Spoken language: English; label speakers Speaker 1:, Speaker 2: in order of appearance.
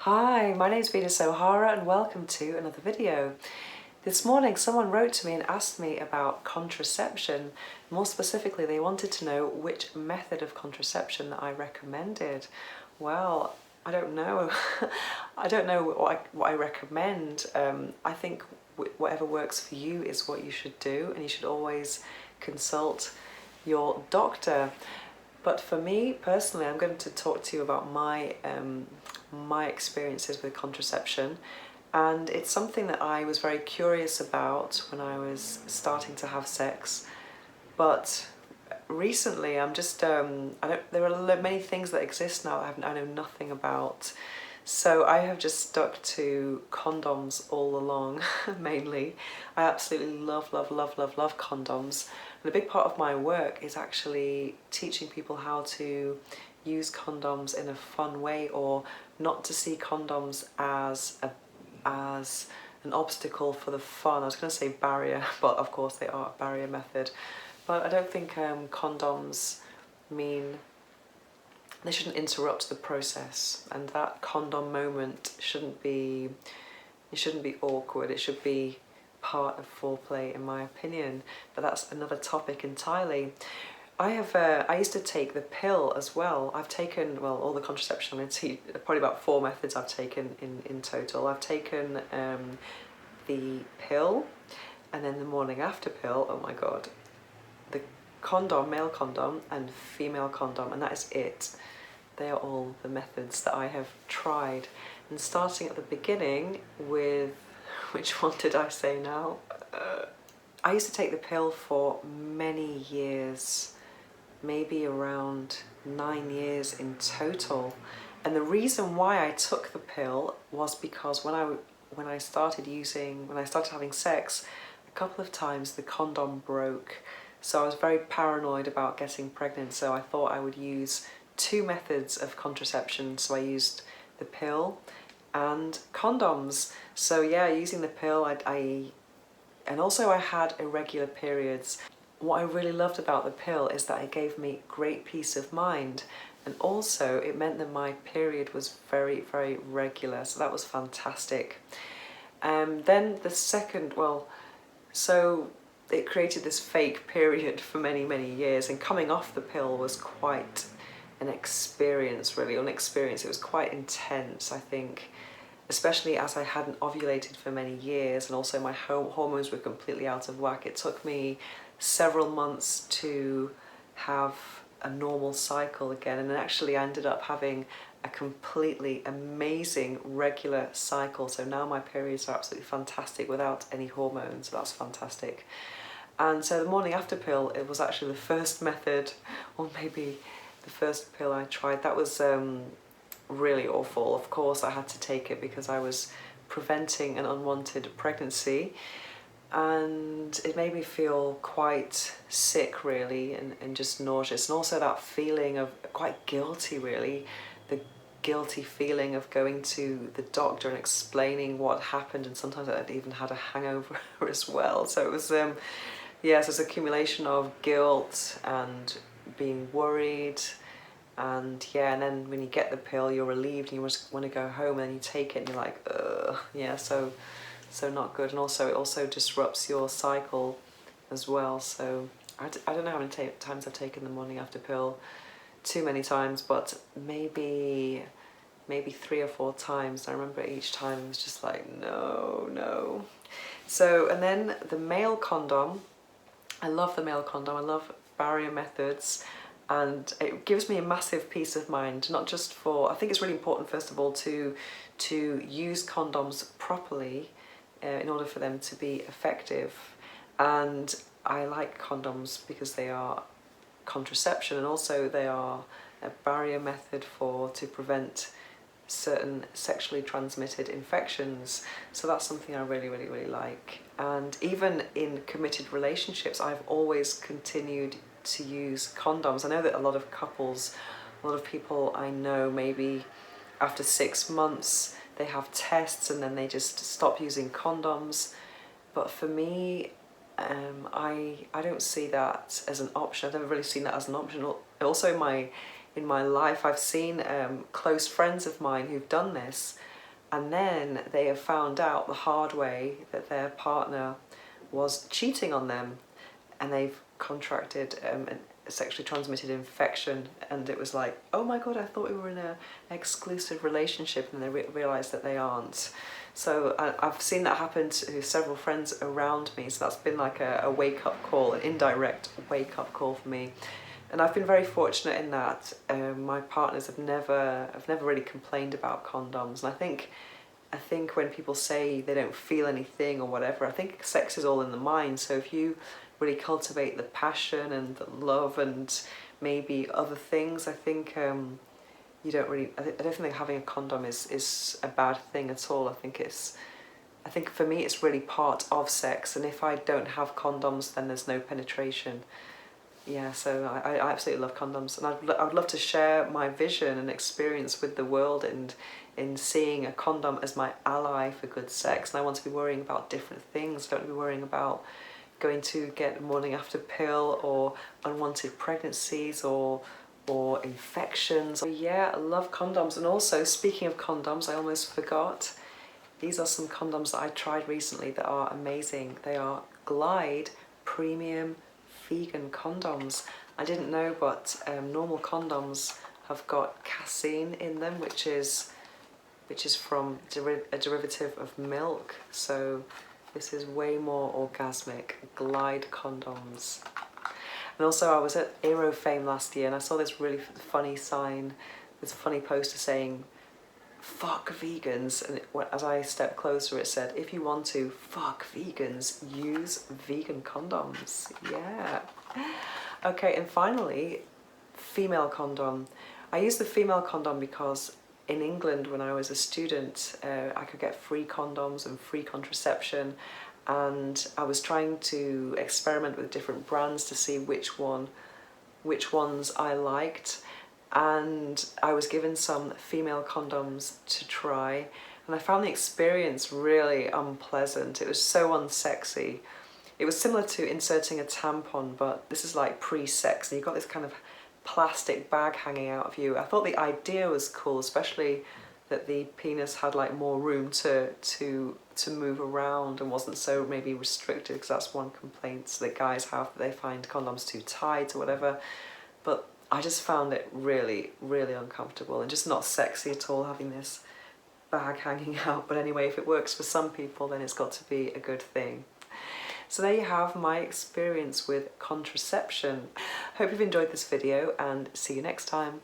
Speaker 1: Hi, my name is Vida Sohara and welcome to another video. This morning someone wrote to me and asked me about contraception. More specifically, they wanted to know which method of contraception that I recommended. Well, I don't know. I don't know what I recommend. I think whatever works for you is what you should do, and you should always consult your doctor. But for me personally, I'm going to talk to you about my experiences with contraception, and it's something that I was very curious about when I was starting to have sex. But recently, I'm just there are many things that exist now that I know nothing about. So I have just stuck to condoms all along, mainly. I absolutely love condoms. And a big part of my work is actually teaching people how to use condoms in a fun way, or not to see condoms as an obstacle for the fun. I was going to say barrier, but of course they are a barrier method. But I don't think condoms mean they shouldn't interrupt the process, and that condom moment shouldn't be awkward. It should be part of foreplay, in my opinion. But that's another topic entirely. I used to take the pill as well. I've taken, well, all the contraception. I'm going to teach probably about 4 methods I've taken in total. I've taken the pill, and then the morning after pill. Oh my god, the condom, male condom and female condom, and that is it. They are all the methods that I have tried. And starting at the beginning with, which one did I say now? I used to take the pill for many years, maybe around 9 years in total. And the reason why I took the pill was because when I started having sex, a couple of times the condom broke. So I was very paranoid about getting pregnant, so I thought I would use 2 methods of contraception. So I used the pill and condoms. So yeah, using the pill, and also I had irregular periods. What I really loved about the pill is that it gave me great peace of mind, and also it meant that my period was very, very regular, so that was fantastic. Then the second, so it created this fake period for many, many years, and coming off the pill was quite an experience, really. It was quite intense, I think, especially as I hadn't ovulated for many years, and also my hormones were completely out of whack. It took me several months to have a normal cycle again, and actually I ended up having a completely amazing regular cycle. So now my periods are absolutely fantastic without any hormones. That's fantastic. And so the morning after pill, it was actually the first method, or maybe the first pill I tried. That was really awful. Of course I had to take it because I was preventing an unwanted pregnancy, and it made me feel quite sick, really, and just nauseous, and also that feeling of quite guilty, really, the guilty feeling of going to the doctor and explaining what happened, and sometimes I'd even had a hangover as well. So it was yes, it's accumulation of guilt and being worried, and yeah, and then when you get the pill, you're relieved and you just want to go home, and then you take it and you're like, ugh, yeah, so not good. And also it also disrupts your cycle as well. So I don't know how many times I've taken the morning after pill, too many times, but maybe 3 or 4 times. I remember each time it was just like, no. So, and then the male condom, I love the male condom. I love barrier methods, and it gives me a massive peace of mind. Not just for, I think it's really important, first of all, to use condoms properly in order for them to be effective. And I like condoms because they are contraception, and also they are a barrier method to prevent certain sexually transmitted infections. So that's something I really like. And even in committed relationships, I've always continued to use condoms. I know that a lot of couples, a lot of people I know, maybe after 6 months they have tests and then they just stop using condoms. But for me, I don't see that as an option. I've never really seen that as an option. Also in my life, I've seen close friends of mine who've done this, and then they have found out the hard way that their partner was cheating on them, and they've contracted a sexually transmitted infection, and it was like, oh my god, I thought we were in an exclusive relationship, and they realised that they aren't. So I've seen that happen to several friends around me, so that's been like a wake-up call, an indirect wake-up call for me. And I've been very fortunate in that my partners have never really complained about condoms. And I think when people say they don't feel anything or whatever, I think sex is all in the mind. So if you really cultivate the passion and the love and maybe other things, I think you don't really, I don't think having a condom is a bad thing at all. I think for me it's really part of sex, and if I don't have condoms then there's no penetration. Yeah, so I absolutely love condoms, and I'd love to share my vision and experience with the world and in seeing a condom as my ally for good sex. And I want to be worrying about different things. I don't want to be worrying about going to get a morning after pill or unwanted pregnancies or infections. Yeah, I love condoms. And also, speaking of condoms, I almost forgot, these are some condoms that I tried recently that are amazing. They are Glide Premium Vegan condoms. I didn't know, but normal condoms have got casein in them, which is from a derivative of milk. So this is way more orgasmic. Glide condoms. And also I was at Aerofame last year and I saw this really funny sign, this funny poster saying, fuck vegans, and as I stepped closer it said, if you want to fuck vegans, use vegan condoms. Yeah. Okay, and finally, female condom. I use the female condom because in England when I was a student I could get free condoms and free contraception, and I was trying to experiment with different brands to see which ones I liked. And I was given some female condoms to try, and I found the experience really unpleasant. It was so unsexy. It was similar to inserting a tampon, but this is like pre-sex, and you've got this kind of plastic bag hanging out of you. I thought the idea was cool, especially that the penis had like more room to move around and wasn't so maybe restricted, because that's one complaint that guys have, that they find condoms too tight or whatever. But I just found it really, really uncomfortable and just not sexy at all, having this bag hanging out. But anyway, if it works for some people, then it's got to be a good thing. So there you have my experience with contraception. Hope you've enjoyed this video, and see you next time.